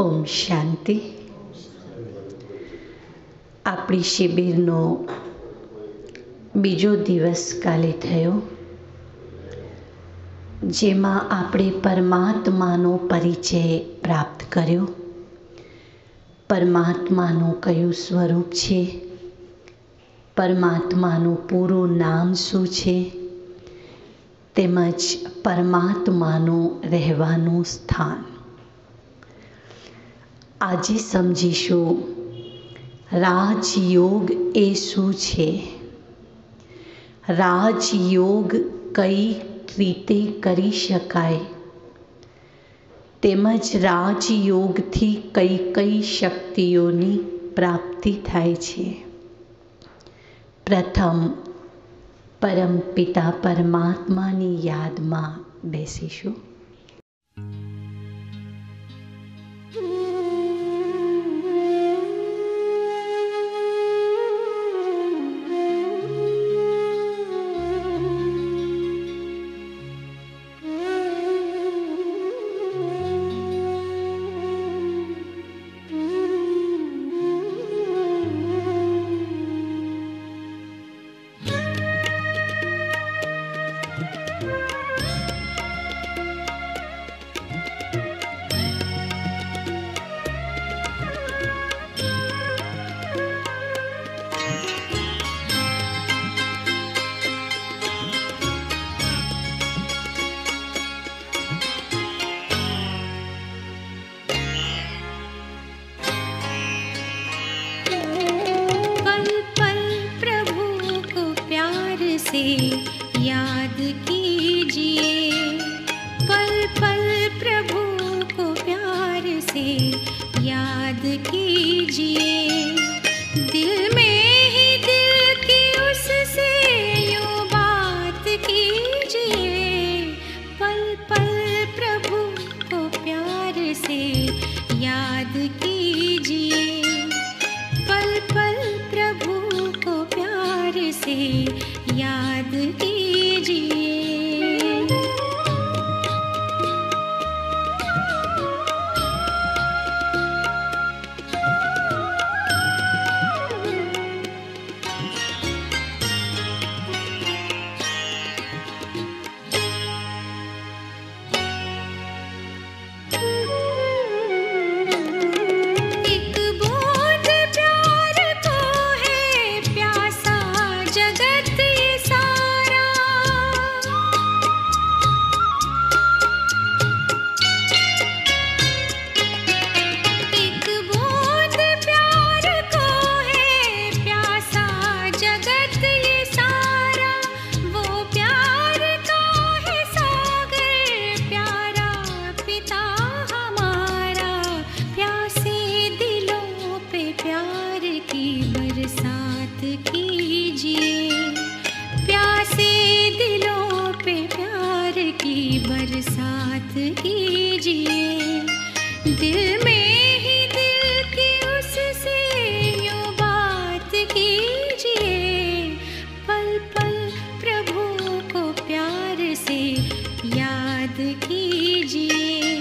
ઓમ શાંતિ. આપણી શિબિરનો બીજો દિવસ કાલે થયો, જેમાં આપણે પરમાત્માનો પરિચય પ્રાપ્ત કર્યો. પરમાત્માનું કયું સ્વરૂપ છે, પરમાત્માનું પૂરું નામ શું છે, તેમજ પરમાત્માનું રહેવાનું સ્થાન. આજે સમજીશું રાજયોગ એ શું છે, રાજયોગ કઈ રીતે કરી શકાય, તેમજ રાજયોગથી કઈ કઈ શક્તિઓની પ્રાપ્તિ થાય છે. પ્રથમ પરમપિતા પરમાત્માની યાદમાં બેસીશું. याद कीजिए, पल पल प्रभु को प्यार से याद कीजिए. दिल में ही दिल की उससे यूं बात कीजिए. पल पल प्रभु को प्यार से याद कीजिए. पल पल प्रभु को प्यार से याद कीजिए. एक बूंद प्यार को है प्यासा जगत ये सारा. एक बूंद प्यार को है प्यासा जगत ये सारा. वो प्यार का है सागर प्यारा पिता हमारा. प्यासे दिलों पे प्यार की बरसात कीजिए. प्यासे दिलों पे प्यार की बरसात कीजिए. दिल में ही दिल की उससे यूं बात कीजिए. पल पल प्रभु को प्यार से याद कीजिए.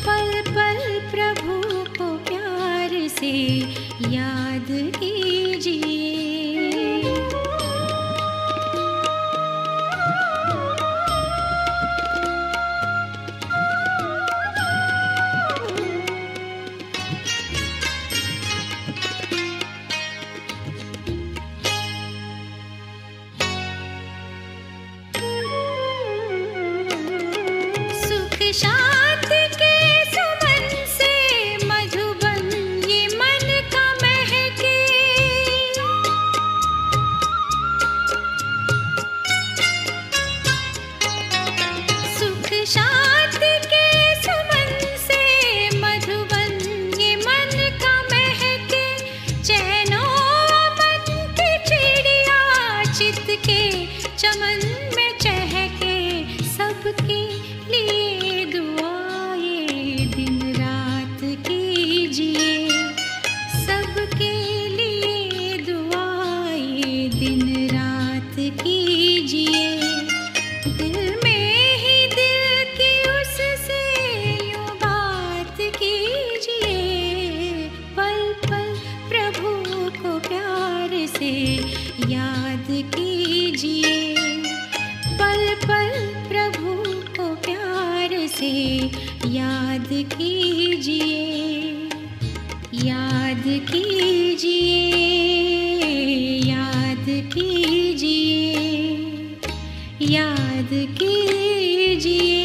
पल पल प्रभु को प्यार से याद कीजिए. सुख शांति के सुमन से मधुबन ये मन का महके. प्यार से याद कीजिए, पल पल प्रभु को प्यार से याद कीजिए, याद कीजिए, याद कीजिए, याद कीजिए,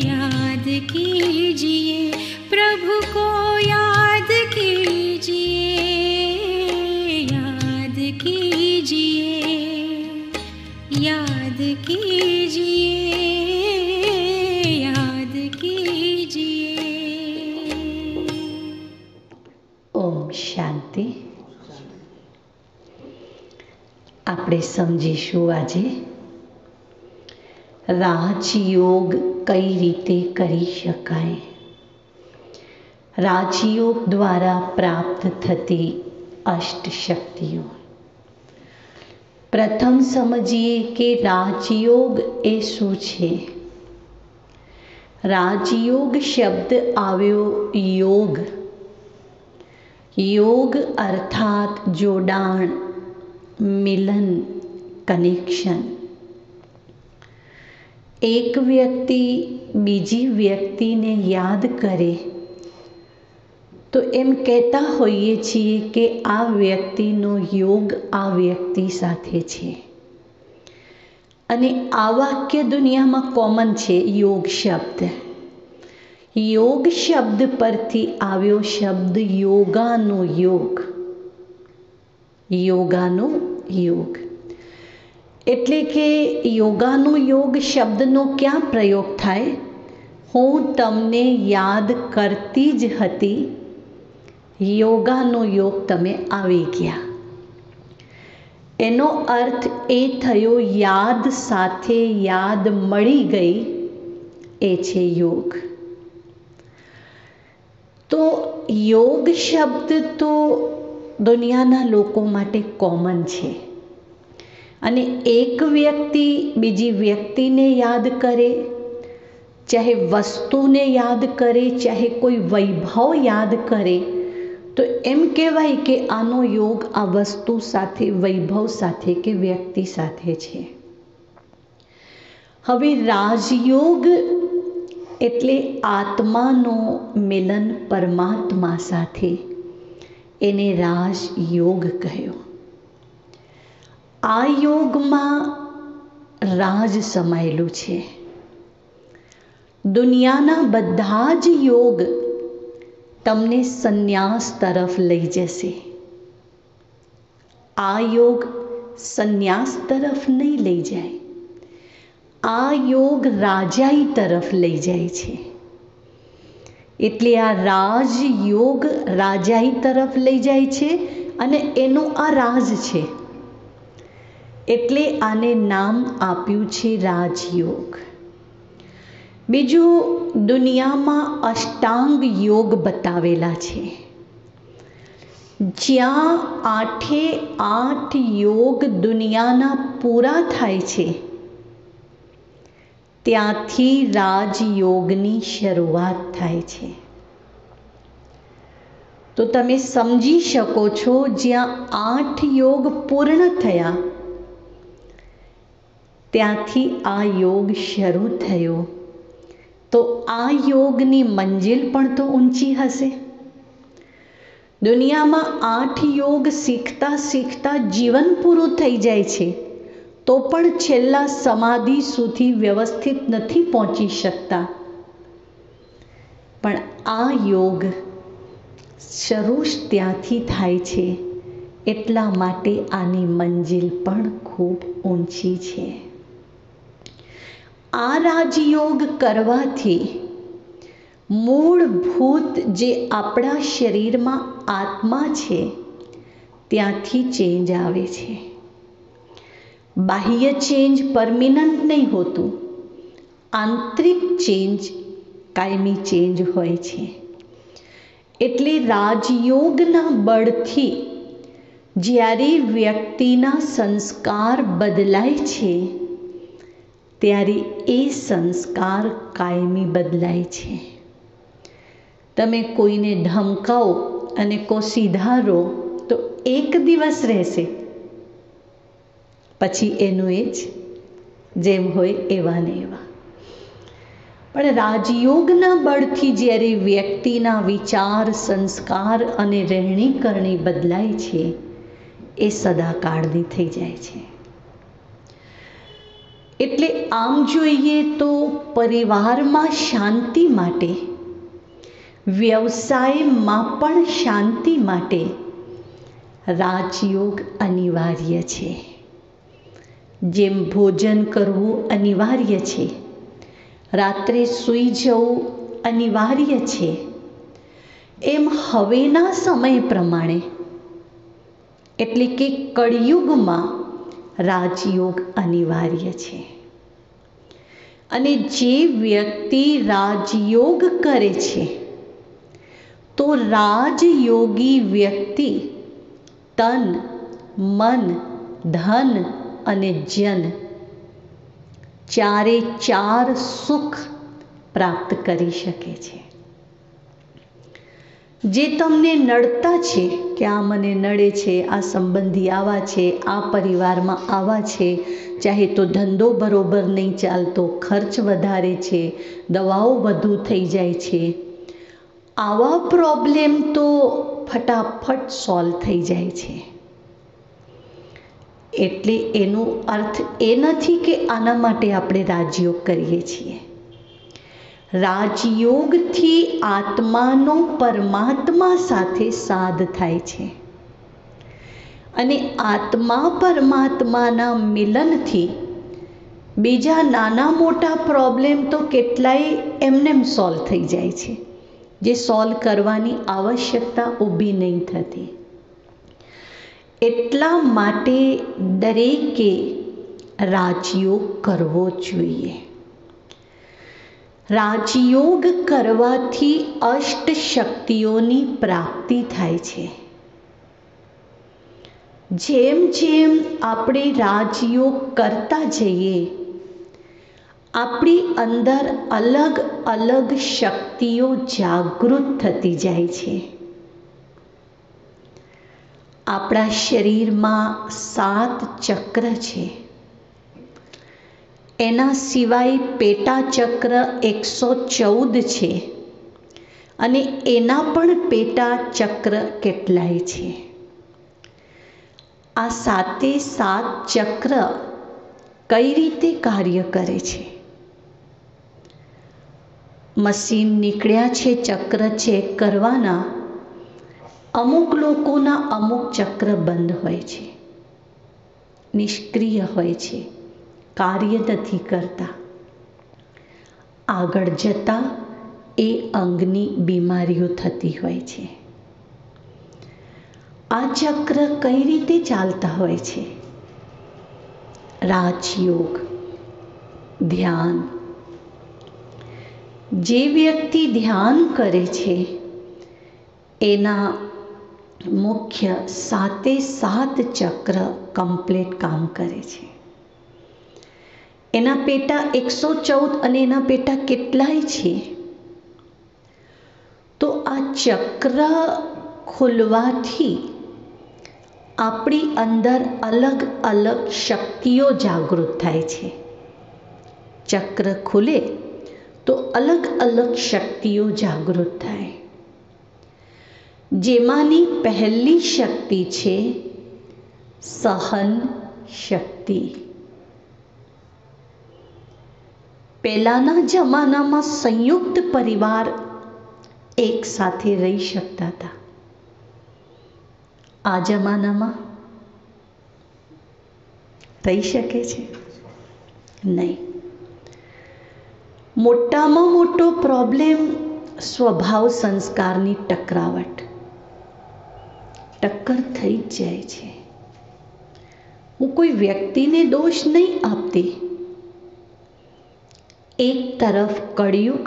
याद कीजिए, प्रभु को याद कीजिए, याद कीजिए, याद कीजिए, याद कीजिए। ઓમ શાંતિ। આપણે સમજીશું આજે રાજયોગ કઈ રીતે કરી શકાય, રાજયોગ દ્વારા પ્રાપ્ત થતી અષ્ટશક્તિઓ। પ્રથમ સમજીએ કે રાજયોગ એ શું છે। રાજયોગ શબ્દ આવ્યો યોગ, યોગ અર્થાત જોડાણ, મિલન, કનેક્શન। એક વ્યક્તિ બીજી વ્યક્તિને યાદ કરે તો એમ કહેતા હોઈએ છીએ કે આ વ્યક્તિનો યોગ આ વ્યક્તિ સાથે છે। અને આ વાક્ય દુનિયામાં કોમન છે, યોગ શબ્દ। યોગ શબ્દ પરથી આવ્યો શબ્દ યોગાનો યોગ, યોગાનો યોગ। એટલે કે યોગાનો યોગ શબ્દનો ક્યાં પ્રયોગ થાય? હું તમને યાદ કરતી જ હતી, યોગાનો યોગ તમે આવી ગયા। એનો અર્થ એ થયો યાદ સાથે યાદ મળી ગઈ, એ છે યોગ। તો યોગ શબ્દ તો દુનિયાના લોકો માટે કોમન છે। અને એક વ્યક્તિ બીજી વ્યક્તિને યાદ કરે, ચાહે વસ્તુને યાદ કરે, ચાહે કોઈ વૈભવ યાદ કરે, તો એમ કહેવાય કે આનો યોગ આ વસ્તુ સાથે, વૈભવ સાથે કે વ્યક્તિ સાથે છે। હવે રાજયોગ એટલે આત્માનો મિલન પરમાત્મા સાથે, એને રાજયોગ કહ્યો। આ યોગમાં રાજ સમાયેલું છે। દુનિયાના બધા જ યોગ તમને સંન્યાસ તરફ લઈ જશે। આ યોગ સંન્યાસ તરફ નહીં લઈ જાય, આ યોગ રાજાઈ તરફ લઈ જાય છે। એટલે આ રાજયોગ રાજાઈ તરફ લઈ જાય છે અને એનો આ રાજ છે, એટલે આને નામ આપ્યું છે રાજયોગ। બીજું, દુનિયામાં અષ્ટાંગ યોગ બતાવેલા છે। જ્યાં 8 યોગ દુનિયાના પૂરા થાય છે, ત્યાંથી રાજયોગની શરૂઆત થાય છે। તો તમે સમજી શકો છો, જ્યાં 8 યોગ પૂર્ણ થયા ત્યાંથી આ યોગ શરૂ થયો, તો આ યોગની મંજિલ પણ તો ઊંચી હશે। દુનિયામાં 8 યોગ શીખતા શીખતા જીવન પૂરું થઈ જાય છે, તો પણ છેલ્લા સમાધિ સુધી વ્યવસ્થિત નથી પહોંચી શકતા। પણ આ યોગ શરૂ જ ત્યાંથી થાય છે, એટલા માટે આની મંજિલ પણ ખૂબ ઊંચી છે। આ રાજયોગ કરવાથી મૂળભૂત જે આપણા શરીરમાં આત્મા છે, ત્યાંથી ચેન્જ આવે છે। બાહ્ય ચેન્જ પરમિનન્ટ નહીં હોતું, આંતરિક ચેન્જ કાયમી ચેન્જ હોય છે। એટલે રાજયોગના બળથી જ્યારે વ્યક્તિના સંસ્કાર બદલાય છે, ત્યારે એ સંસ્કાર કાયમી બદલાય છે। તમે કોઈને ધમકાવો અને કો સીધા રહો તો એક દિવસ રહેશે, પછી એનું એ જ જેમ હોય એવા ને એવા. પણ રાજયોગના બળથી જ્યારે વ્યક્તિના વિચાર, સંસ્કાર અને રહેણી કરણી બદલાય છે, એ સદાકાળની થઈ જાય છે. એટલે આમ જોઈએ તો પરિવારમાં શાંતિ માટે, વ્યવસાયમાં પણ શાંતિ માટે રાજયોગ અનિવાર્ય છે. જેમ ભોજન કરવું અનિવાર્ય છે, રાત્રે સૂઈ જવું અનિવાર્ય છે, એમ હવેના સમય પ્રમાણે એટલે કે કળિયુગમાં રાજયોગ અનિવાર્ય છે. અને જે વ્યક્તિ રાજયોગ કરે છે તો રાજયોગી વ્યક્તિ તન, મન, ધન અને જન ચારે ચાર સુખ પ્રાપ્ત કરી શકે છે. જે તમને નડતા છે કે આ મને નડે છે, આ સંબંધી આવા છે, આ પરિવારમાં આવા છે, ચાહે તો ધંધો બરોબર નહીં ચાલતો, ખર્ચ વધારે છે, દવાઓ વધુ થઈ જાય છે, આવા પ્રોબ્લેમ તો ફટાફટ સોલ્વ થઈ જાય છે. એટલે એનો અર્થ એ નથી કે આના માટે આપણે રાજયોગ કરીએ છીએ. રાજયોગથી આત્માનો પરમાત્મા સાથે સાધ થાય છે અને આત્મા પરમાત્માના મિલનથી બીજા નાના મોટા પ્રોબ્લેમ તો કેટલાય એમનેમ સોલ્વ થઈ જાય છે, જે સોલ્વ કરવાની આવશ્યકતા ઊભી નહીં થતી. એટલા માટે દરેકે રાજયોગ કરવો જોઈએ. રાજયોગ કરવાથી અષ્ટ શક્તિઓની પ્રાપ્તિ થાય છે. જેમ જેમ આપણે રાજયોગ કરતા જઈએ, આપણી અંદર અલગ અલગ શક્તિઓ જાગૃત થતી જાય છે. આપણા શરીરમાં 7 ચક્ર છે. એના સિવાય પેટા ચક્ર 114 છે અને એના પણ પેટા ચક્ર કેટલાય છે. આ 7 ચક્ર કઈ રીતે કાર્ય કરે છે? મશીન નીકળ્યા છે ચક્ર ચેક કરવાના, અમુક લોકોના અમુક ચક્ર બંધ હોય છે, નિષ્ક્રિય હોય છે, કાર્ય નથી કરતા. આગળ જતાં એ અંગની બીમારીઓ થતી હોય છે. આ ચક્ર કઈ રીતે ચાલતા હોય છે? રાજયોગ, ધ્યાન. જે વ્યક્તિ ધ્યાન કરે છે એના મુખ્ય 7 ચક્ર કમ્પ્લીટ કામ કરે છે. એના પેટા 114 અને એના પેટા કેટલાય છે? તો આ ચક્ર ખુલવાથી આપણી અંદર અલગ અલગ શક્તિઓ જાગૃત થાય છે. ચક્ર ખુલે તો અલગ અલગ શક્તિઓ જાગૃત થાય. જેમાંની પહેલી શક્તિ છે સહન શક્તિ. પહેલાના જમાનામાં સંયુક્ત પરિવાર એક સાથે રહી શકતા હતા. આ જમાનામાં રહી શકે છે? નહીં. મોટામાં મોટો પ્રોબ્લેમ સ્વભાવ સંસ્કારની ટકરાવટ. ટક્કર થઈ જ જાય છે. હું કોઈ વ્યક્તિને દોષ નહીં આપતી. એક તરફ કળિયુગ,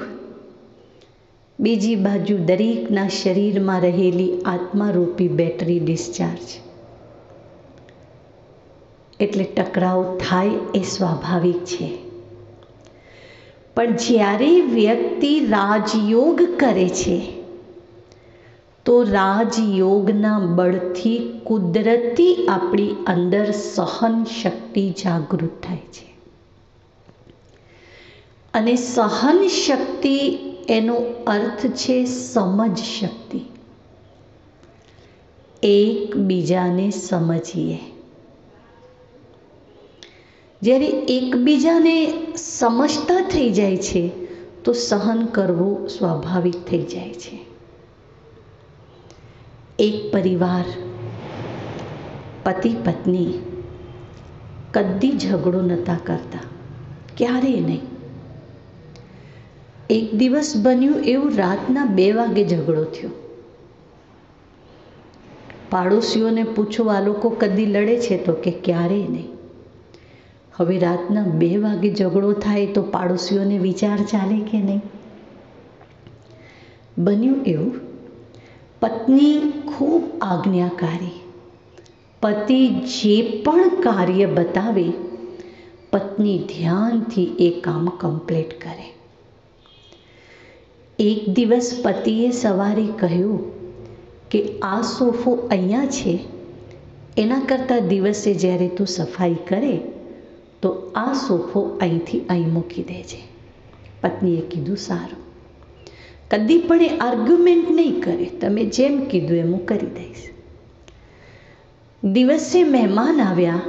બીજી બાજુ દરેકના શરીરમાં રહેલી આત્મારૂપી બેટરી ડિસ્ચાર્જ. એટલે ટકરાવ થાય એ સ્વાભાવિક છે. પણ જ્યારે વ્યક્તિ રાજયોગ કરે છે તો રાજયોગના બળથી કુદરતી આપણી અંદર સહન શક્તિ જાગૃત થાય છે. અને સહન શક્તિ એનો અર્થ છે સમજ શક્તિ. એકબીજાને સમજીએ. જ્યારે એકબીજાને સમજતા થઈ જાય છે તો સહન કરવું સ્વાભાવિક થઈ જાય છે. એક પરિવાર, પતિ પત્ની કદી ઝઘડો નહોતા કરતા, ક્યારેય નહીં. એક દિવસ બન્યું એવું, રાતના 2 વાગે ઝઘડો થયો. પાડોશીઓને પૂછો આ લોકો કદી લડે છે? તો કે ક્યારેય નહીં. હવે રાતના 2 વાગે ઝઘડો થાય તો પાડોશીઓને વિચાર ચાલે કે નહીં? બન્યું એવું, પત્ની ખૂબ આજ્ઞાકારી. પતિ જે પણ કાર્ય બતાવે, પત્ની ધ્યાનથી એ કામ કમ્પ્લીટ કરે. એક દિવસ પતિએ સવારે કહ્યું કે આ સોફો અહીંયા છે, એના કરતાં દિવસે જ્યારે તું સફાઈ કરે તો આ સોફો અહીંથી અહીં મૂકી દેજે. પત્નીએ કીધું સારું. કદી પણ એ આર્ગ્યુમેન્ટ નહીં કરે, તમે જેમ કીધું એમ હું કરી દઈશ. દિવસે મહેમાન આવ્યા,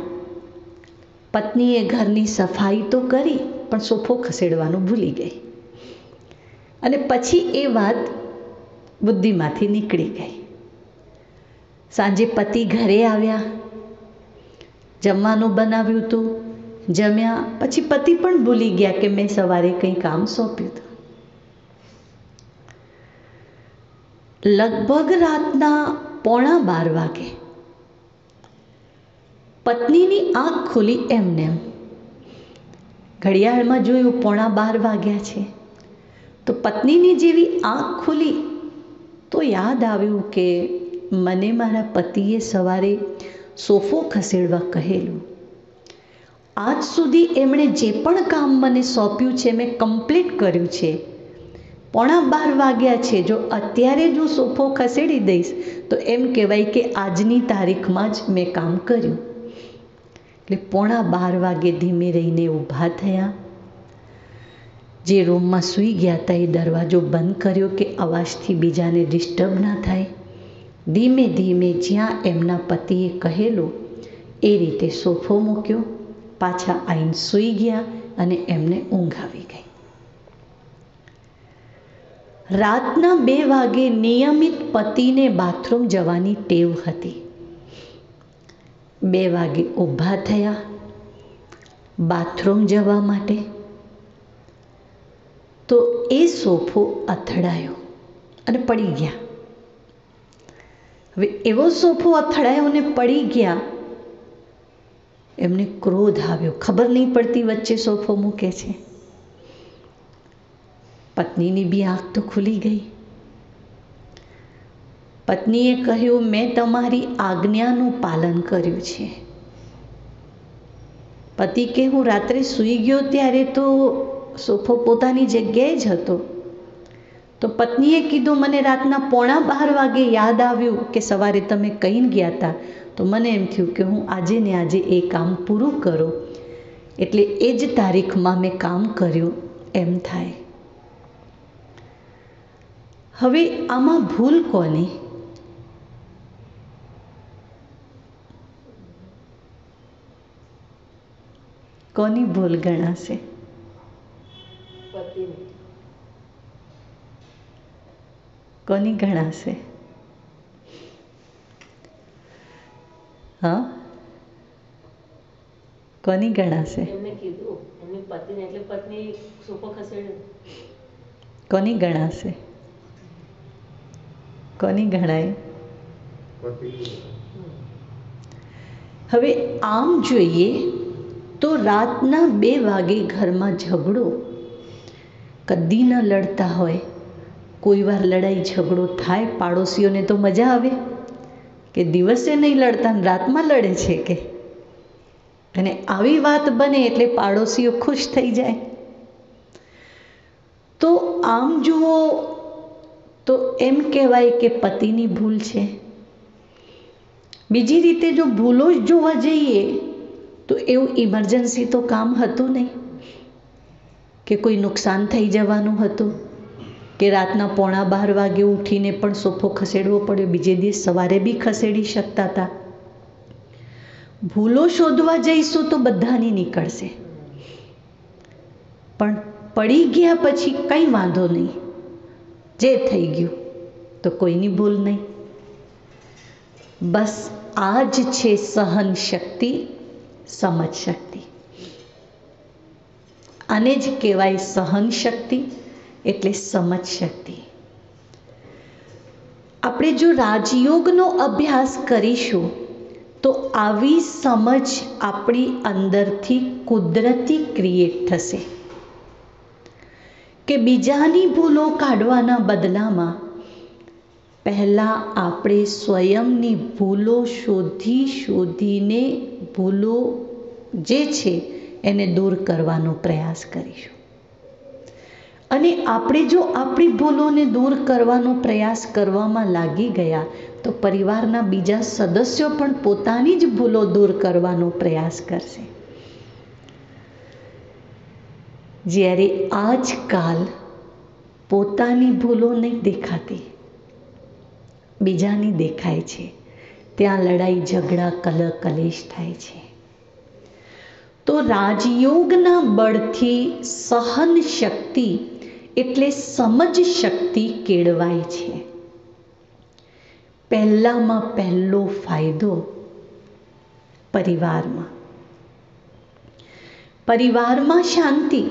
પત્નીએ ઘરની સફાઈ તો કરી પણ સોફો ખસેડવાનું ભૂલી ગઈ. અને પછી એ વાત બુદ્ધિમાંથી નીકળી ગઈ. સાંજે પતિ ઘરે આવ્યા, જમવાનું બનાવ્યું હતું, જમ્યા પછી પતિ પણ ભૂલી ગયા કે મેં સવારે કંઈ કામ સોંપ્યું હતું. લગભગ રાતના 11:15 વાગે પત્નીની આંખ ખુલી. એમને ઘડિયાળમાં જોયું 11:15 વાગ્યા છે. તો પત્નીની જેવી આંખ ખુલી તો યાદ આવ્યું કે મને મારા પતિએ સવારે સોફો ખસેડવા કહેલું. આજ સુધી એમણે જે પણ કામ મને સોંપ્યું છે મેં કમ્પ્લીટ કર્યું છે. 11:15 વાગ્યા છે, જો અત્યારે જો સોફો ખસેડી દઈશ તો એમ કહેવાય કે આજની તારીખમાં જ મેં કામ કર્યું. એટલે 11:15 વાગે ધીમે રહીને ઊભા થયા. જે રૂમમાં સૂઈ ગયા હતા એ દરવાજો બંધ કર્યો કે અવાજથી બીજાને ડિસ્ટર્બ ના થાય. ધીમે ધીમે જ્યાં એમના પતિએ કહેલું એ રીતે સોફો મૂક્યો, પાછા આવીને સૂઈ ગયા અને એમને ઊંઘ આવી ગઈ. રાતના 2 વાગે નિયમિત પતિને બાથરૂમ જવાની ટેવ હતી. 2 વાગે ઊભા થયા બાથરૂમ જવા માટે, તો એ સોફો અથડાયો અને પડી ગયા. હવે એવો સોફો અથડાયો અને પડી ગયા, એમને ક્રોધ આવ્યો. ખબર નહીં પડતી વચ્ચે સોફો મૂકે છે. પત્નીની બી આંખ તો ખુલી ગઈ. પત્નીએ કહ્યું મેં તમારી આજ્ઞાનું પાલન કર્યું છે. પતિ કે હું રાત્રે સૂઈ ગયો ત્યારે તો સોફો પોતાની જગ્યાએ જ હતો. તો પત્નીએ કીધું મને રાતના 11:15 વાગે યાદ આવ્યું કે સવારે તમે કહીને ગયા હતા, તો મને એમ થયું કે હું આજે ને આજે એ કામ પૂરું કરું, એટલે એ જ તારીખમાં મેં કામ કર્યું એમ થાય. હવે આમાં ભૂલ કોની? કોની ભૂલ ગણાશે? કોની ગણાશે? હા, કોની ગણાશે? એમને કીધું એમની પત્ની, એટલે પત્ની સોફો ખસેડ્યો. કોની ગણાશે? કોની ગણાય? હવે આમ જોઈએ તો રાતના 2 વાગે ઘરમાં ઝઘડો કદી ન લડતા હોય, કોઈ વાર લડાઈ ઝઘડો થાય, પાડોશીઓને તો મજા આવે કે દિવસે નહીં લડતા રાતમાં લડે છે કે. અને આવી વાત બને એટલે પાડોશીઓ ખુશ થઈ જાય. તો આમ જુઓ તો એમ કહેવાય કે પતિની ભૂલ છે. બીજી રીતે જો ભૂલો જ જોવા જઈએ તો એવું ઇમરજન્સી તો કામ હતું નહીં, કે કોઈ નુકસાન થઈ જવાનું હતું, કે રાતના 11:15 વાગે ઉઠીને પણ સોફો ખસેડવો પડ્યો, બીજે દિવસ સવારે બી ખસેડી શકતા હતા. ભૂલો શોધવા જઈશું તો બધાની નીકળશે, પણ પડી ગયા પછી કંઈ વાંધો નહીં, જે થઈ ગયું તો કોઈની ભૂલ નહીં. બસ આ જ છે સહન શક્તિ, સમજ શક્તિ. આને જ કહેવાય સહન શક્તિ એટલે સમજ શક્તિ. આપણે જો રાજયોગનો અભ્યાસ કરીશું તો આવી સમજ આપણી અંદરથી કુદરતી ક્રિએટ થશે, કે બીજાની ભૂલો કાઢવાના બદલામાં પહેલાં આપણે સ્વયંની ભૂલો શોધીને ભૂલો જે છે એને દૂર કરવાનો પ્રયાસ કરીશું. અને આપણે જો આપણી ભૂલોને દૂર કરવાનો પ્રયાસ કરવામાં લાગી ગયા તો પરિવારના બીજા સદસ્યો પણ પોતાની જ ભૂલો દૂર કરવાનો પ્રયાસ કરશે. જ્યારે આજકાલ પોતાની ભૂલો નહીં દેખાતી, બીજાની દેખાય છે, ત્યાં લડાઈ ઝઘડા કલહ કલેશ થાય છે. તો રાજયોગના બળથી સહન શક્તિ એટલે સમજ શક્તિ કેળવાય છે. પહેલામાં પહેલો ફાયદો પરિવારમાં શાંતિ,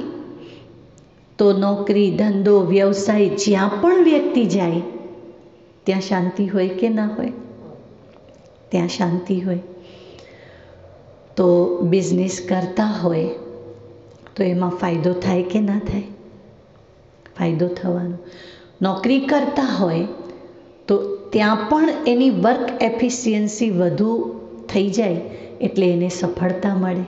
તો નોકરી ધંધો વ્યવસાય જ્યાં પણ વ્યક્તિ જાય ત્યાં શાંતિ હોય કે ના હોય? ત્યાં શાંતિ હોય. તો બિઝનેસ કરતા હોય તો એમાં ફાયદો થાય કે ના થાય? ફાયદો થવાનો. નોકરી કરતા હોય તો ત્યાં પણ એની વર્ક એફિશિયન્સી વધુ થઈ જાય એટલે એને સફળતા મળે.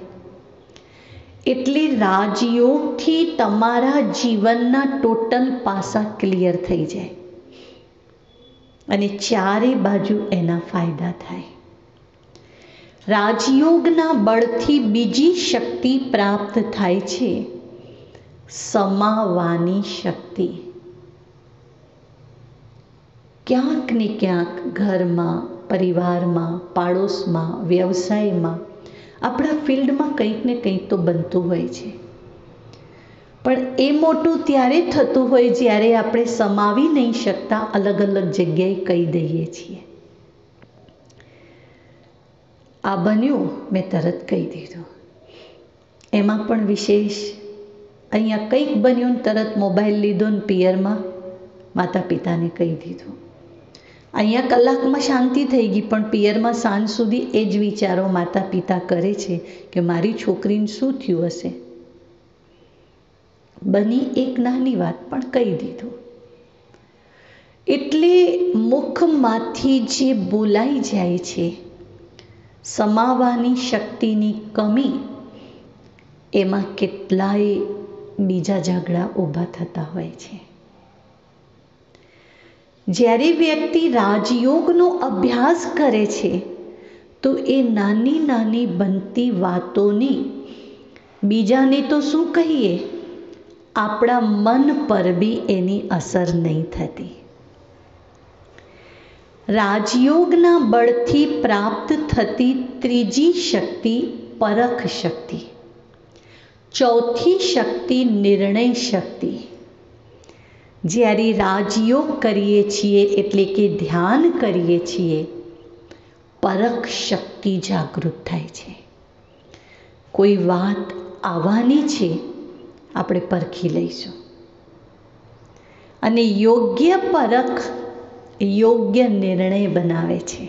એટલે રાજયોગથી તમારા જીવનના ટોટલ પાસા ક્લિયર થઈ જાય અને ચારે બાજુ એના ફાયદા થાય. રાજયોગના બળથી બીજી શક્તિ પ્રાપ્ત થાય છે, સમાવાની શક્તિ. ક્યાંક ને ક્યાંક ઘરમાં, પરિવારમાં, પાડોશમાં, વ્યવસાયમાં, આપણા ફિલ્ડમાં કંઈક ને કંઈક તો બનતું હોય છે, પણ એ મોટું ત્યારે થતું હોય જ્યારે આપણે સમાવી નહીં શકતા, અલગ અલગ જગ્યાએ કહી દઈએ છીએ. આ બન્યું, મેં તરત કહી દીધું. એમાં પણ વિશેષ અહીંયા કંઈક બન્યું, તરત મોબાઈલ લીધો ને પિયરમાં માતા પિતાને કહી દીધું. અહીંયા કલાકમાં શાંતિ થઈ ગઈ, પણ પિયરમાં સાંજ સુધી એ જ વિચારો માતા પિતા કરે છે કે મારી છોકરીને શું થયું હશે. બની એક નાની વાત પણ કહી દીધું. એટલે મુખમાંથી જે બોલાઈ જાય છે, સમાવાની શક્તિની કમી, એમાં કેટલાય બીજા ઝઘડા ઊભા થતા હોય છે. જ્યારે વ્યક્તિ રાજયોગનો અભ્યાસ કરે છે તો એ નાની નાની બનતી વાતોની, બીજાને તો શું કહીએ, આપણા મન પર બી એની અસર નહીં થતી. રાજયોગના બળથી પ્રાપ્ત થતી ત્રીજી શક્તિ પરખ શક્તિ. ચોથી શક્તિ નિર્ણય શક્તિ. જ્યારે રાજયોગ કરીએ છીએ એટલે કે ધ્યાન કરીએ છીએ, પરખ શક્તિ જાગૃત થાય છે. કોઈ વાત આવવાની છે, આપણે પરખી લઈશું. અને યોગ્ય પરખ યોગ્ય નિર્ણય બનાવે છે.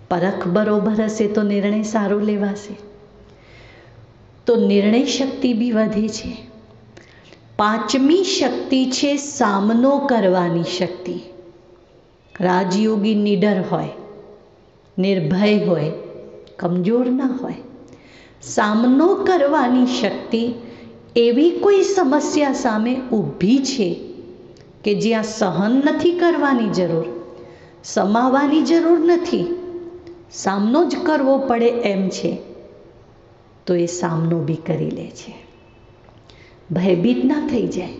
પરખ બરોબર હશે તો નિર્ણય સારો લેવાશે, તો નિર્ણય શક્તિ બી વધે છે. પાંચમી શક્તિ છે સામનો કરવાની શક્તિ. રાજયોગી નીડર હોય, નિર્ભય હોય, કમજોર ના હોય. સામનો કરવાની શક્તિ, એવી કોઈ સમસ્યા સામે ઊભી છે કે જ્યાં સહન નથી કરવાની જરૂર, સમાવાની જરૂર નથી, સામનો જ કરવો પડે એમ છે, તો એ સામનો બી કરી લે છે, ભયભીત ના થઈ જાય.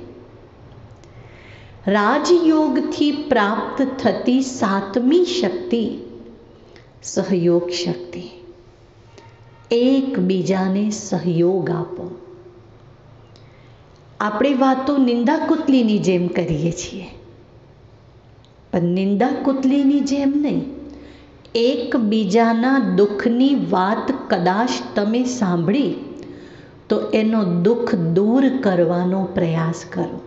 રાજયોગથી પ્રાપ્ત થતી સાતમી શક્તિ સહયોગ શક્તિ. એકબીજાને સહયોગ આપો. આપણે વાતો નિંદા કુતલીની જેમ કરીએ છીએ, પણ નિંદા કુતલીની જેમ નહીં. એકબીજાના દુઃખની વાત કદાચ તમે સાંભળી તો એનો દુઃખ દૂર કરવાનો પ્રયાસ કરો.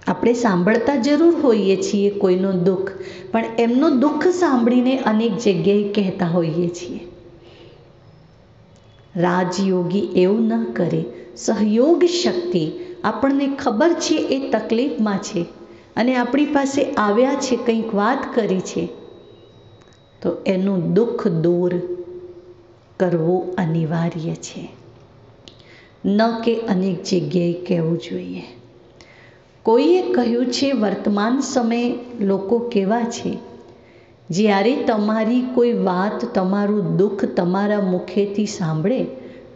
આપણે સાંભળતા જરૂર હોઈએ છીએ કોઈનો દુઃખ, પણ એમનો દુઃખ સાંભળીને અનેક જગ્યાએ કહેતા હોઈએ છીએ. રાજયોગી એવું ન કરે. સહયોગ શક્તિ, આપણને ખબર છે એ તકલીફમાં છે અને આપણી પાસે આવ્યા છે, કંઈક વાત કરી છે, તો એનું દુઃખ દૂર કરવું અનિવાર્ય છે, ન કે અનેક જગ્યાએ કહેવું જોઈએ. કોઈએ કહ્યું છે વર્તમાન સમયે લોકો કેવા છે, જ્યારે તમારી કોઈ વાત, તમારું દુઃખ તમારા મુખેથી સાંભળે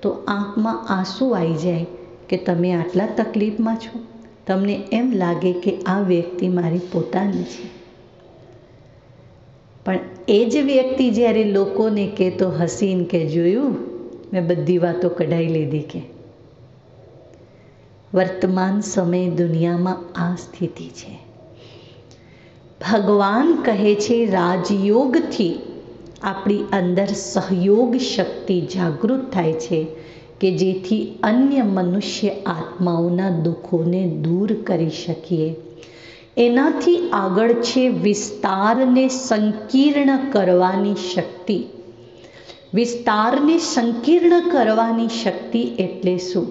તો આંખમાં આંસુ આવી જાય કે તમે આટલા તકલીફમાં છો. તમને એમ લાગે કે આ વ્યક્તિ મારી પોતાની છે, પણ એ જ વ્યક્તિ જ્યારે લોકોને કહેતો હસીને કે જોયું મેં બધી વાતો કઢાઈ લીધી. કે વર્તમાન સમય દુનિયામાં આ સ્થિતિ છે. ભગવાન કહે છે રાજયોગથી આપણી અંદર સહયોગ શક્તિ જાગૃત થાય છે કે જેથી અન્ય મનુષ્ય આત્માઓના દુઃખોને દૂર કરી શકીએ. એનાથી આગળ છે વિસ્તારને સંકીર્ણ કરવાની શક્તિ. વિસ્તારને સંકીર્ણ કરવાની શક્તિ એટલે શું?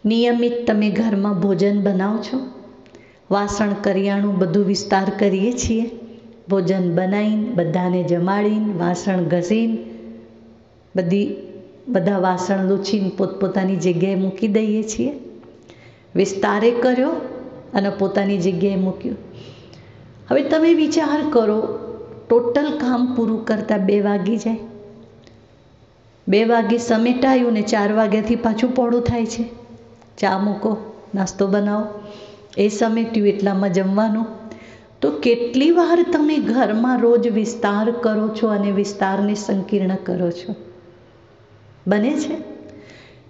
નિયમિત તમે ઘરમાં ભોજન બનાવો છો, વાસણ કરિયાણું બધું વિસ્તાર કરીએ છીએ. ભોજન બનાવીને બધાને જમાડીને વાસણ ઘસીને બધા વાસણ લૂછીને પોતપોતાની જગ્યાએ મૂકી દઈએ છીએ. વિસ્તારે કર્યો અને પોતાની જગ્યાએ મૂક્યું. હવે તમે વિચાર કરો, ટોટલ કામ પૂરું કરતાં 2 વાગી જાય. 2 વાગે સમેટાયું ને 4 વાગ્યાથી પાછું પોળું થાય છે. ચા મૂકો, નાસ્તો બનાવો, એ સમેટ્યું એટલામાં જમવાનું. તો કેટલી વાર તમે ઘરમાં રોજ વિસ્તાર કરો છો અને વિસ્તારને સંકીર્ણ કરો છો? બને છે.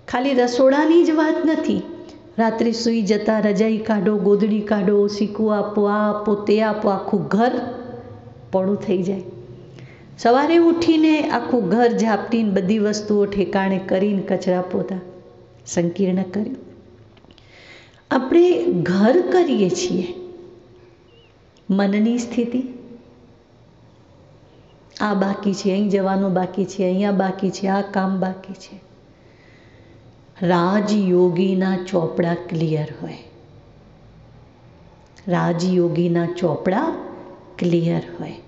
ખાલી રસોડાની જ વાત નથી. રાત્રે સૂઈ જતાં રજાઈ કાઢો, ગોદડી કાઢો, શીકું આપો, આ આપો, તે આપો, આખું ઘર પોળું થઈ જાય. સવારે ઉઠીને આખું ઘર ઝાપટીને બધી વસ્તુઓ ઠેકાણે કરીને કચરા પોતા સંકીર્ણ કર્યું. આપણે ઘર કરીએ છીએ. મનની સ્થિતિ, આ બાકી છે, અહીં જવાનું બાકી છે, અહીંયા બાકી છે, આ કામ બાકી છે. રાજયોગીના ચોપડા ક્લિયર હોય. રાજયોગીના ચોપડા ક્લિયર હોય.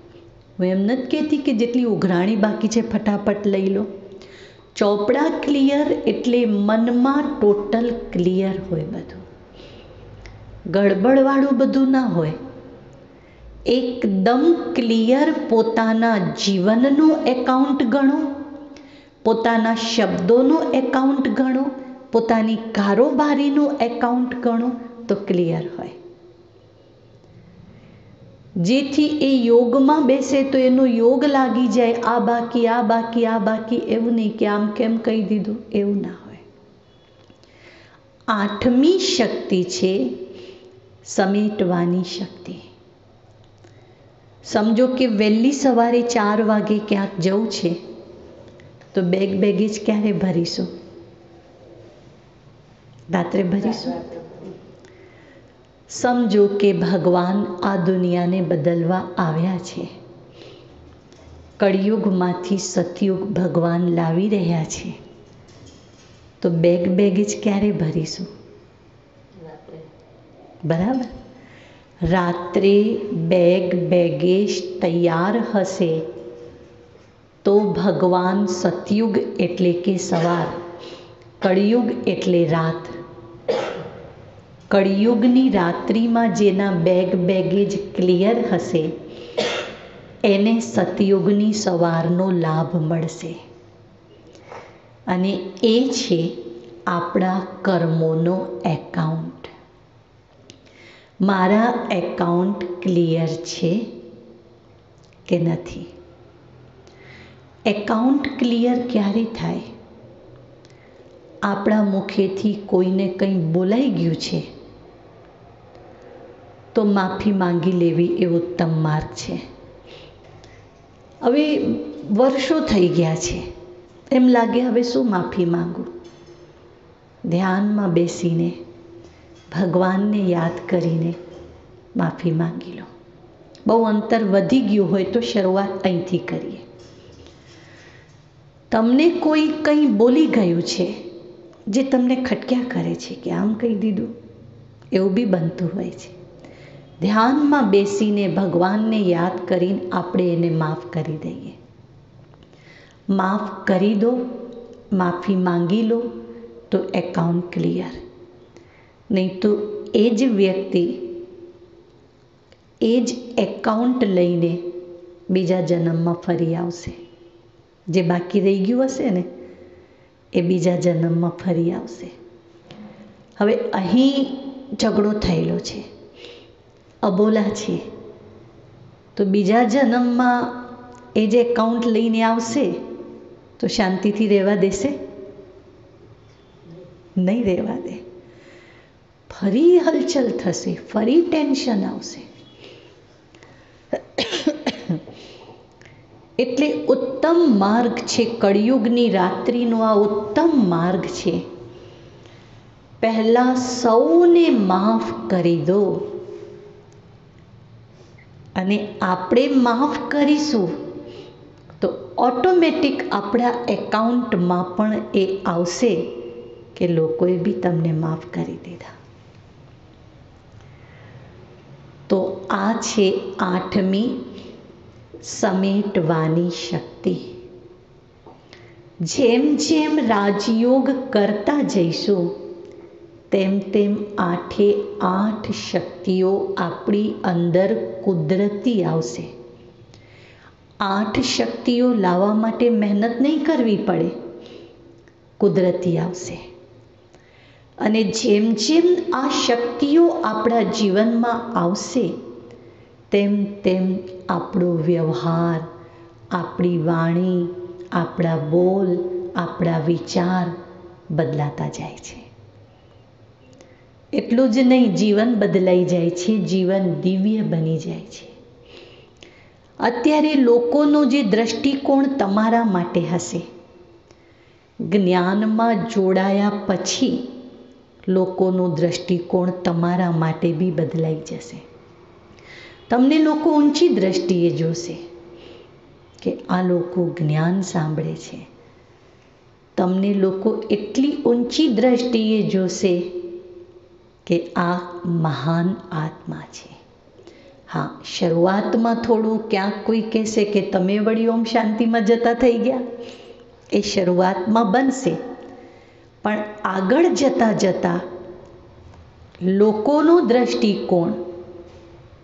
હું એમ નથી કહેતી કે જેટલી ઉઘરાણી બાકી છે ફટાફટ લઈ લો. ચોપડા ક્લિયર એટલે મનમાં ટોટલ ક્લિયર હોય. બધું ગડબડવાળું બધું ના હોય. એકદમ ક્લિયર પોતાના જીવનનું એકાઉન્ટ ગણો, પોતાના શબ્દોનું એકાઉન્ટ ગણો, પોતાની કારોબારીનું એકાઉન્ટ ગણો તો ક્લિયર હોય. જેથી એ યોગમાં બેસે તો એનો યોગ લાગી જાય. આ બાકી, આ બાકી, આ બાકી, એવું નહીં કે આમ કેમ કહી દીધું, એવું ના હોય. 8મી શક્તિ છે સમેટવાની શક્તિ. સમજો કે વહેલી સવારે 4 વાગે ક્યાંક જવું છે તો બેગેજ ક્યારે ભરીશું? રાત્રે ભરીશું. સમજો કે ભગવાન આ દુનિયાને બદલવા આવ્યા છે. કળિયુગમાંથી સતયુગ ભગવાન લાવી રહ્યા છે, તો બેગેજ ક્યારે ભરીશું? બરાબર. રાત્રે બેગેજ તૈયાર હશે તો ભગવાન સતયુગ એટલે કે સવાર, કળિયુગ એટલે રાત. કળિયુગની રાત્રિમાં જેના બેગેજ ક્લિયર હશે એને સતયુગની સવારનો લાભ મળશે. અને એ છે આપણા કર્મોનો એકાઉન્ટ. મારા એકાઉન્ટ ક્લિયર છે કે નથી? એકાઉન્ટ ક્લિયર ક્યારે થાય? આપણા મુખેથી કોઈને કંઈ બોલાઈ ગયું છે તો માફી માંગી લેવી એ ઉત્તમ માર્ગ છે. હવે વર્ષો થઈ ગયા છે, એમ લાગે હવે શું માફી માંગું? ધ્યાનમાં બેસીને ભગવાનને યાદ કરીને માફી માંગી લો. બહુ અંતર વધી ગયું હોય તો શરૂઆત અહીંથી કરીએ. તમને કોઈ કંઈ બોલી ગયું છે જે તમને ખટક્યા કરે છે કે આમ કહી દીધું, એવું બી બનતું હોય છે. ધ્યાનમાં બેસીને ભગવાનને યાદ કરીને આપણે એને માફ કરી દઈએ. માફ કરી દો, માફી માંગી લો તો એકાઉન્ટ ક્લિયર. નહીં તો એ જ વ્યક્તિ એ જ એકાઉન્ટ લઈને બીજા જન્મમાં ફરી આવશે. જે બાકી રહી ગયું હશે ને એ બીજા જન્મમાં ફરી આવશે. હવે અહીં ઝઘડો થયેલો છે, અબોલા છે, તો બીજા જન્મમાં એ જે એકાઉન્ટ લઈને આવશે તો શાંતિથી રહેવા દેશે? નહીં રહેવા દે. ફરી હલચલ થશે, ફરી ટેન્શન આવશે. એટલે ઉત્તમ માર્ગ છે, કળિયુગની રાત્રિનો આ ઉત્તમ માર્ગ છે. પહેલાં સૌને માફ કરી દો અને આપણે માફ કરીશું તો ઓટોમેટિક આપણા એકાઉન્ટમાં પણ એ આવશે કે લોકોએ બી તમને માફ કરી દીધા. તો આ છે 8મી સમેટવાની શક્તિ. જેમ જેમ રાજયોગ કરતા જઈશું તેમ તેમ 8 શક્તિઓ આપણી અંદર કુદરતી આવશે. 8 શક્તિઓ લાવવા માટે મહેનત નહીં કરવી પડે, કુદરતી આવશે. અને જેમ જેમ આ શક્તિઓ આપણા જીવનમાં આવશે તેમ તેમ આપણો વ્યવહાર, આપણી વાણી, આપણા બોલ, આપણા વિચાર બદલાતા જાય છે. એટલું જ નહીં, જીવન બદલાઈ જાય છે, જીવન દિવ્ય બની જાય છે. અત્યારે લોકોનો જે દ્રષ્ટિકોણ તમારા માટે હશે, જ્ઞાનમાં જોડાયા પછી લોકોનો દ્રષ્ટિકોણ તમારા માટે બી બદલાઈ જશે. તમને લોકો ઊંચી દ્રષ્ટિએ જોશે કે આ લોકો જ્ઞાન સાંભળે છે. તમને લોકો એટલી ઊંચી દ્રષ્ટિએ જોશે કે આ મહાન આત્મા છે. હા, શરૂઆતમાં થોડું ક્યાંક કોઈ કહેશે કે તમે વળી ઓમ શાંતિમાં જતા થઈ ગયા, એ શરૂઆતમાં બનશે. પણ આગળ જતાં જતાં લોકોનો દ્રષ્ટિકોણ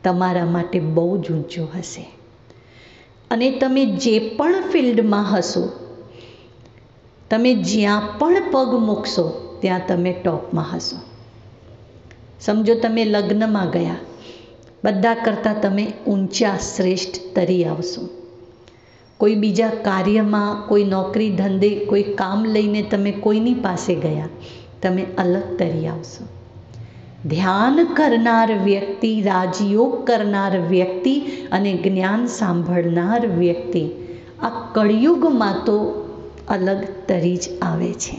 તમારા માટે બહુ જ ઊંચો હશે. અને તમે જે પણ ફિલ્ડમાં હશો, તમે જ્યાં પણ પગ મૂકશો ત્યાં તમે ટોપમાં હશો. સમજો તમે લગ્નમાં ગયા, બધા કરતાં તમે ઊંચા શ્રેષ્ઠ તરી આવશો. કોઈ બીજા કાર્યમાં, કોઈ નોકરી ધંધે, કોઈ કામ લઈને તમે કોઈની પાસે ગયા, તમે અલગ તરી આવશો. ધ્યાન કરનાર વ્યક્તિ, રાજયોગ કરનાર વ્યક્તિ અને જ્ઞાન સાંભળનાર વ્યક્તિ આ કળિયુગમાં તો અલગ તરી જ આવે છે.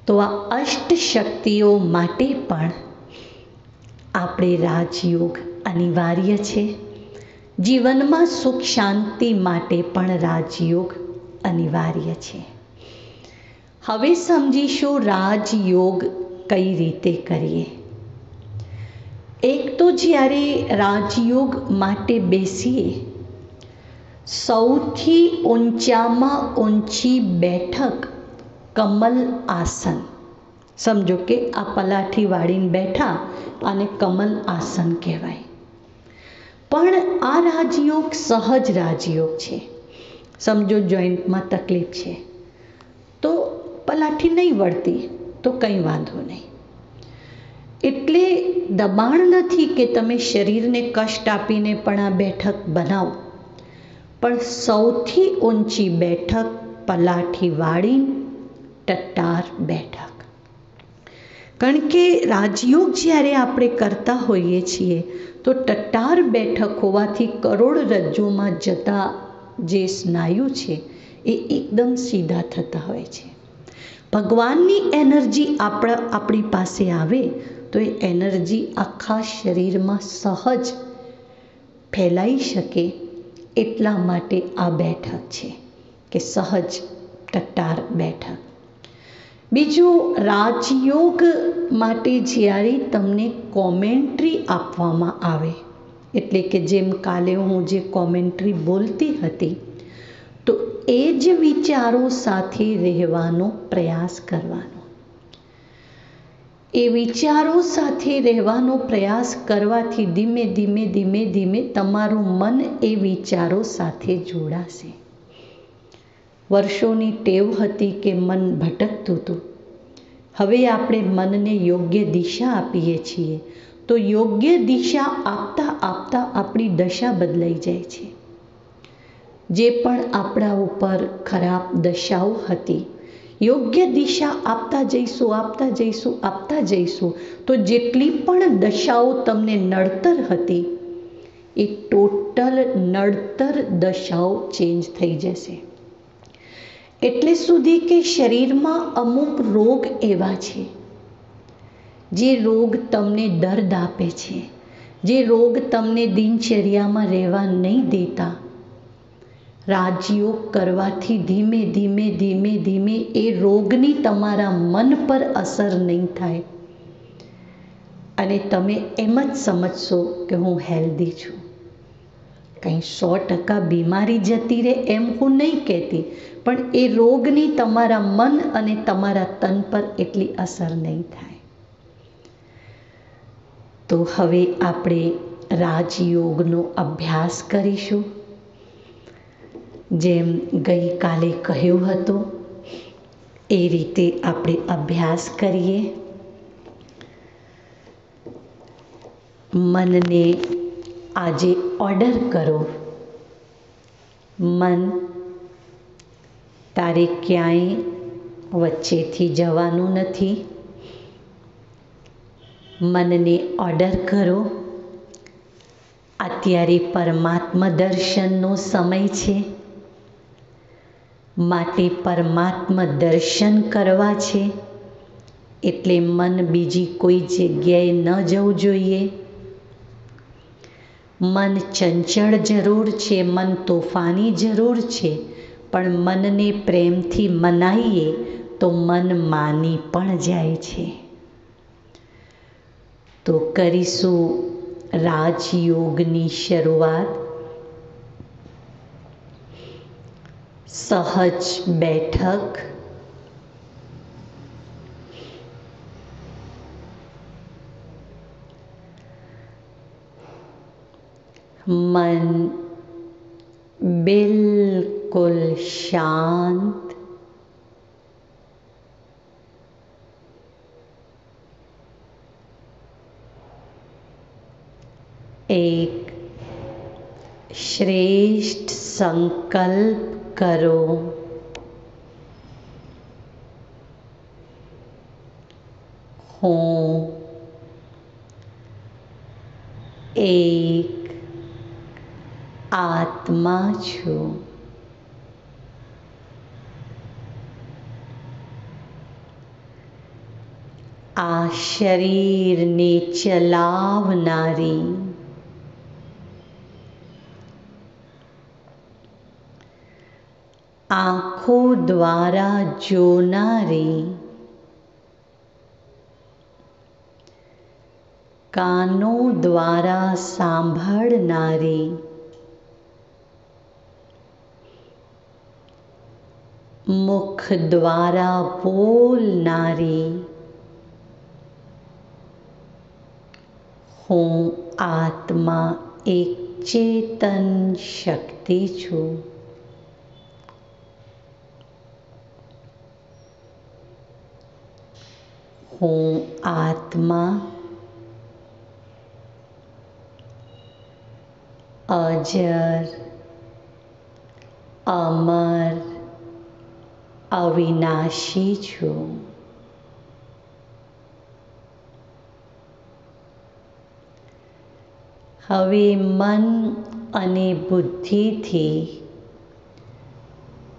તો આ અષ્ટ શક્તિઓ માટે પણ આપણે રાજયોગ અનિવાર્ય છે. જીવનમાં સુખ શાંતિ માટે પણ રાજયોગ અનિવાર્ય છે. હવે સમજીશું રાજયોગ કઈ રીતે કરીએ. એક તો જ્યારે રાજયોગ માટે બેસીએ, સૌથી ઊંચામાં ઊંચી બેઠક કમલ આસન, સમજો કે આ પલાઠી વાળીને બેઠા અને કમલ આસન કહેવાય. પણ આ રાજયોગ સહજ રાજયોગ છે. સમજો જોઈન્ટમાં તકલીફ છે તો પલાઠી નહીં વળતી તો કંઈ વાંધો નહીં. એટલે દબાણ નથી કે તમે શરીરને કષ્ટ આપીને પણ આ બેઠક બનાવો, પણ સૌથી ઊંચી બેઠક પલાઠી વાળી ટટ્ટાર બેઠક. કારણ કે રાજયોગ જ્યારે આપણે કરતા હોઈએ છીએ તો ટટ્ટાર બેઠક હોવાથી કરોડરજ્જુમાં જતા જે સ્નાયુ છે એ એકદમ સીધા થતા હોય છે. ભગવાનની એનર્જી આપણી પાસે આવે તો એ એનર્જી આખા શરીરમાં સહજ ફેલાઈ શકે. એટલા માટે આ બેઠક છે કે સહજ ટટ્ટાર બેઠક. બીજું, રાજયોગ માટે જ્યારે તમને કોમેન્ટ્રી આપવામાં આવે, એટલે કે જેમ કાલે હું જે કોમેન્ટ્રી બોલતી હતી, તો એ જ વિચારો સાથે રહેવાનો પ્રયાસ કરવાનો. એ વિચારો સાથે રહેવાનો પ્રયાસ કરવાથી ધીમે ધીમે ધીમે ધીમે તમારું મન એ વિચારો સાથે જોડાશે. વર્ષોની ટેવ હતી કે મન ભટકતું હતું. હવે આપણે મનને યોગ્ય દિશા આપીએ છીએ તો યોગ્ય દિશા આપતા આપતા આપણી દશા બદલાઈ જાય છે. જે પણ આપણા ઉપર ખરાબ દશાઓ હતી, યોગ્ય દિશા આપતા જઈશું આપતા જઈશું આપતા જઈશું તો જેટલી પણ દશાઓ તમને નડતર હતી એ ટોટલ નડતર દશાઓ ચેન્જ થઈ જશે. એટલે સુધી કે શરીરમાં અમુક રોગ એવા છે જે રોગ તમને દર્દ આપે છે, જે રોગ તમને દિનચર્યામાં રહેવા નહીં દેતા. રાજયોગ કરવાથી ધીમે ધીમે ધીમે ધીમે એ રોગની તમારા મન પર અસર નહીં થાય અને તમે એમ જ સમજશો કે હું હેલ્ધી છું. કંઈ 100% બીમારી જતી રહે એમ હું નહીં કહેતી, પણ એ રોગની તમારા મન અને તમારા તન પર એટલી અસર નહીં થાય. તો હવે આપણે રાજયોગનો અભ્યાસ કરીશું. જેમ ગઈકાલે કહ્યું હતું એ રીતે આપણે અભ્યાસ કરીએ. મનને આજે ઓર્ડર કરો, મન તારે ક્યાંય વચ્ચેથી જવાનું નથી. મનને ઓર્ડર કરો, અત્યારે પરમાત્મા દર્શનનો સમય છે, માટે પરમાત્મા દર્શન કરવા છે. એટલે મન બીજી કોઈ જગ્યાએ ન જવું જોઈએ. મન ચંચળ જરૂર છે, મન તોફાની જરૂર છે, પણ મનને પ્રેમથી મનાઈએ તો મન માની પણ જાય છે. તો કરીશું રાજયોગની શરૂઆત. સહજ બેઠક. મન બિલકુલ શાંત. એક શ્રેષ્ઠ સંકલ્પ કરો. હું એક આત્મા છું. આ શરીરને ચલાવનારી આંખો દ્વારા જોનારી, કાનો દ્વારા સાંભળનારી, મુખ દ્વારા બોલનારી, હું આત્મા એક ચેતન શક્તિ છું. હું આત્મા અજર, અમર, અવિનાશી છું. હવે મન અને બુદ્ધિથી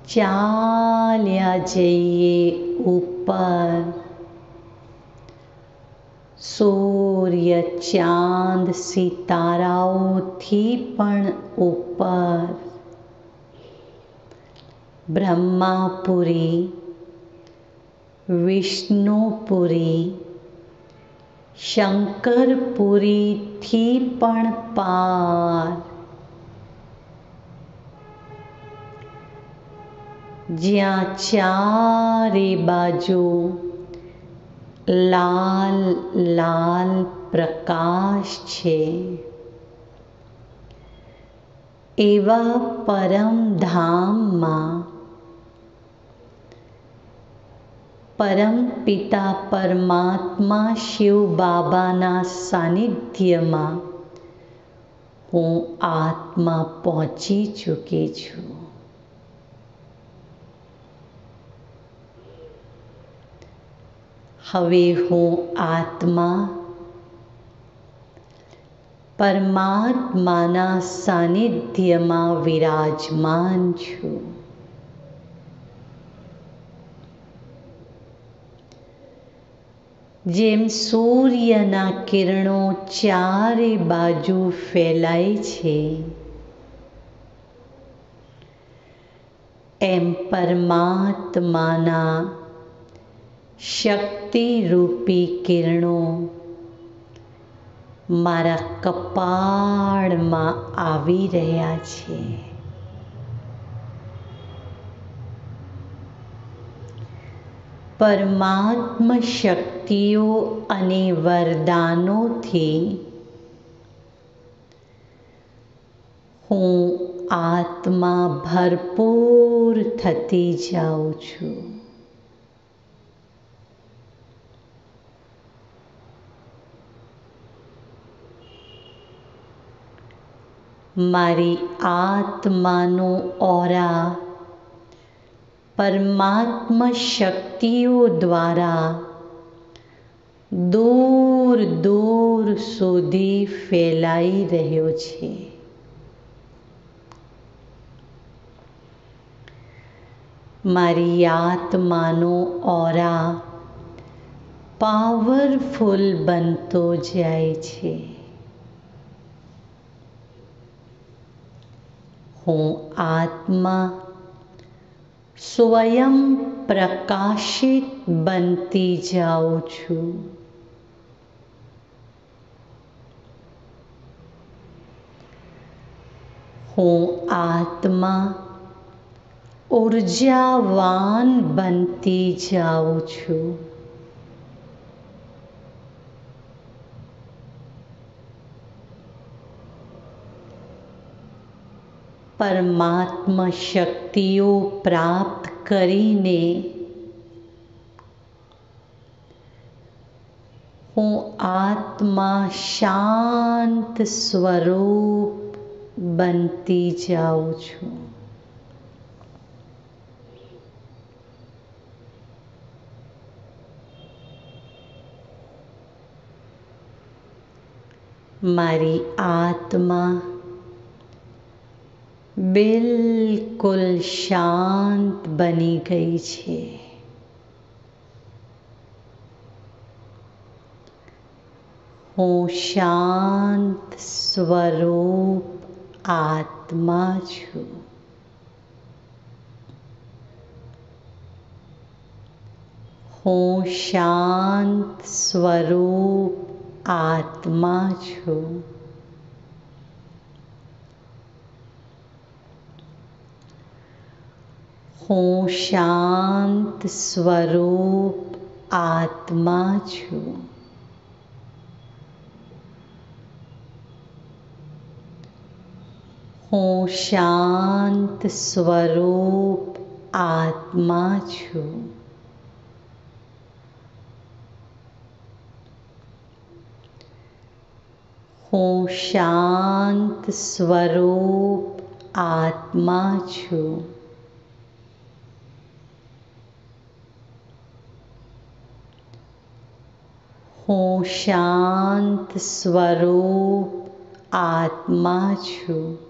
ચાલ્યા જઈએ ઉપર. સૂર્ય, ચાંદ, સિતારાઓથી પણ ઉપર. બ્રહ્માપુરી, વિષ્ણુપુરી, શંકરપુરીથી પણ પાર. જ્યાં ચારે બાજુ લાલ લાલ પ્રકાશ છે, એવા પરમધામમાં પરમપિતા પરમાત્મા શિવ બાબાના સાનિધ્યમાં હું આત્મા પહોંચી ચૂકી છું. હવે હું આત્મા પરમાત્માના સાનિધ્યમાં વિરાજમાન છું. જેમ સૂર્યના કિરણો ચારે બાજુ ફેલાય છે, એમ પરમાત્માના શક્તિરૂપી કિરણો મારા કપાળમાં આવી રહ્યા છે. પરમાત્મ શક્તિઓ અને વરદાનોથી હું આત્મા ભરપૂર થતી જાઉં છું. મારી આત્માનો ઓરા પરમાત્મ શક્તિઓ દ્વારા દૂર દૂર સુધી ફેલાઈ રહ્યો છે. મારી આત્માનો ઓરા પાવરફુલ બનતો જાય છે. હું આત્મા સ્વયં પ્રકાશિત બનતી જાઉં છું. હું આત્મા ઉર્જાવાન બનતી જાઉં છું. પરમાત્મ શક્તિઓ પ્રાપ્ત કરીને હું આત્મા શાંત સ્વરૂપ બનતી જાઉં છું. મારી આત્મા બિલકુલ શાંત બની ગઈ છે. હું શાંત સ્વરૂપ આત્મા છું. હું શાંત સ્વરૂપ આત્મા છું. હું શાંત સ્વરૂપ આત્મા છું. હું શાંત સ્વરૂપ આત્મા છું. હું શાંત સ્વરૂપ આત્મા છું. હું શાંત સ્વરૂપ આત્મા છું.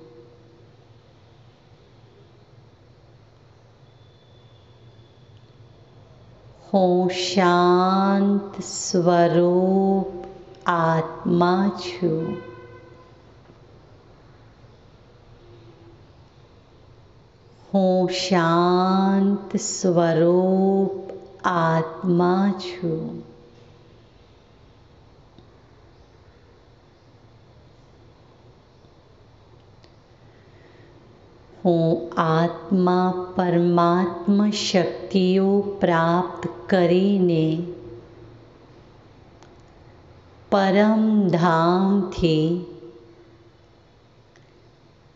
હું શાંત સ્વરૂપ આત્મા છું. હું શાંત સ્વરૂપ આત્મા છું. હું આત્મા પરમાત્મા શક્તિઓ પ્રાપ્ત કરીને પરમધામથી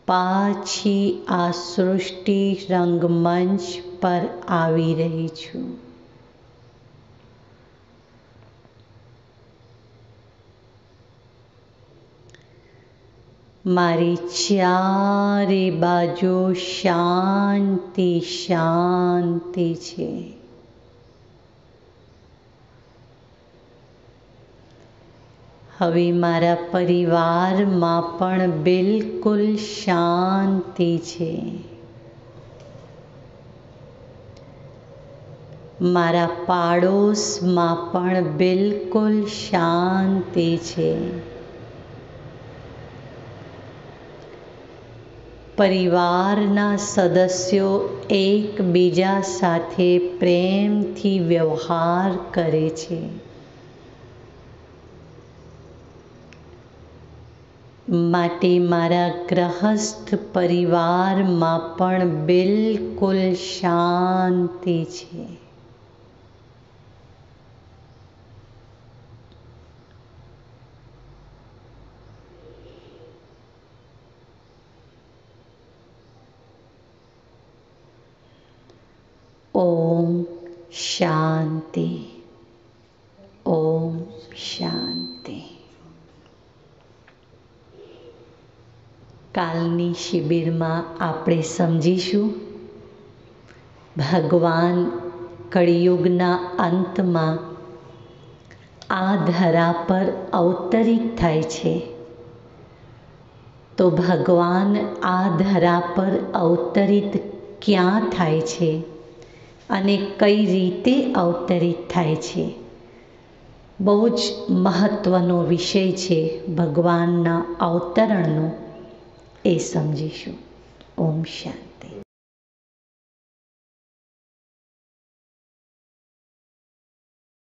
પાછી આ સૃષ્ટિ રંગમંચ પર આવી રહી છું. મારી ચારે બાજુ શાંતિ શાંતિ છે. હવે મારા પરિવારમાં પણ બિલકુલ શાંતિ છે. મારા પાડોશમાં પણ બિલકુલ શાંતિ છે. પરિવારના સદસ્યો એકબીજા સાથે પ્રેમથી વ્યવહાર કરે છે. માટે મારા ગ્રહસ્થ પરિવારમાં પણ બિલકુલ શાંતિ છે. ઓમ શાંતિ. ઓમ શાંતિ. કાલની શિબિરમાં આપણે સમજીશું ભગવાન કળિયુગના અંતમાં આ ધરા પર અવતરિત થાય છે. તો ભગવાન આ ધરા પર અવતરિત ક્યાં થાય છે અને કઈ રીતે અવતરિત થાય છે? બહુ જ મહત્ત્વનો વિષય છે ભગવાનના અવતરણનો. એ સમજીશું. ઓમ શાંતિ.